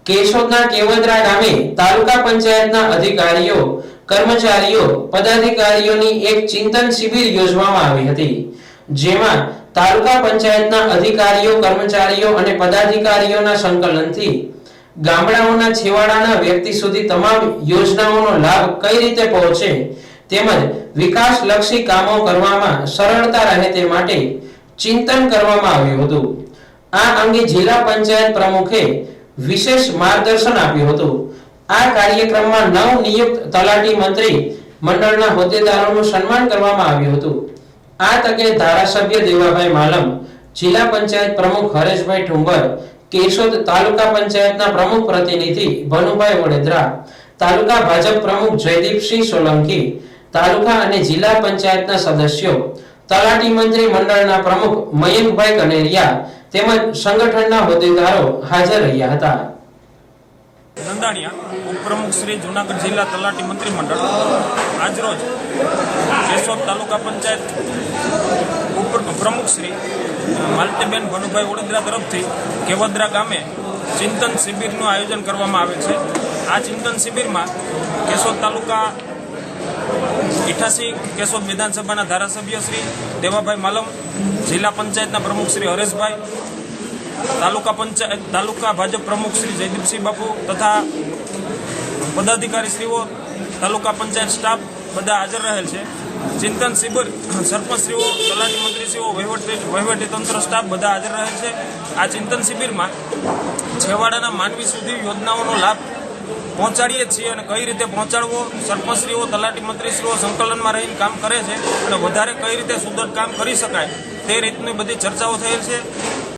કેશોદના કેવદરા ગામે તાલુકા પંચાયતના અધિકારીઓ, કર્મચારીઓ, પદાધિકારીઓની એક ચિંતન શિબિર યોજવામાં આવી હતી, જેમાં તાલુકા પંચાયતના અધિકારીઓ, કર્મચારીઓ અને પદાધિકારીઓના સંકલનથી ગામડાઓના છેવાડાના વ્યક્તિ સુધી તમામ યોજનાઓનો લાભ કઈ રીતે પહોંચે તેમજ વિકાસલક્ષી કામો કરવામાં સરળતા રહે તે માટે ચિંતન કરવામાં આવ્યું હતું। આ અંગે જિલ્લા પંચાયત પ્રમુખે વિશેષ માર્ગદર્શન આપ્યું હતું। આ કાર્યક્રમમાં નવનિયુક્ત તલાટી મંત્રી મંડળના હોદ્દેદારોનું સન્માન કરવામાં આવ્યું હતું। આ તકે ધારાસભ્ય દેવાભાઈ માલમ, જિલ્લા પંચાયત પ્રમુખ હરેશભાઈ ઠુંબર, કેશોદ તાલુકા પંચાયતના પ્રમુખ પ્રતિનિધિ ભનુભાઈ વડેદરા, તાલુકા ભાજપ પ્રમુખ જયદીપસિંહ સોલંકી, તાલુકા અને જિલ્લા પંચાયતના સદસ્યો, તલાટી મંત્રી મંડળના પ્રમુખ મયંકભાઈ કનેરિયા તેમજ સંગઠનના હોદ્દેદારો હાજર રહ્યા હતા। નંદાણીયા ઉપપ્રમુખ શ્રી જૂનાગઢ જિલ્લા તલાટી મંત્રી મંડળ આજરોજ કેશોદ તાલુકા પંચાયત પ્રમુખ શ્રી માલતીબેન ભનુભાઈ વડોદરા તરફથી કેવદરા ગામે ચિંતન શિબિરનું આયોજન કરવામાં આવે છે। આ ચિંતન શિબિરમાં કેશોદ તાલુકા 88 કેશોદ વિધાનસભાના ધારાસભ્ય શ્રી દેવાભાઈ માલમ, જિલ્લા પંચાયતના પ્રમુખ શ્રી હરેશભાઈ, તાલુકા ભાજપ પ્રમુખ શ્રી જયદીપસિંહ બાપુ તથા પદાધિકારીશ્રીઓ, તાલુકા પંચાયત સ્ટાફ બધા હાજર રહેલ છે। ચિંતન શિબિર સરપંચશ્રીઓ, તલાટી મંત્રીશ્રીઓ, વહીવટી તંત્ર સ્ટાફ બધા હાજર રહે છે। આ ચિંતન શિબિરમાં છેવાડાના માનવી સુધી યોજનાઓનો લાભ પહોંચાડીએ છીએ અને કઈ રીતે પહોંચાડવો, સરપંચશ્રીઓ, તલાટી મંત્રીશ્રીઓ સંકલનમાં રહીને કામ કરે છે અને વધારે કઈ રીતે સુદૃઢ કામ કરી શકાય તે રીતની બધી ચર્ચાઓ થયેલ છે।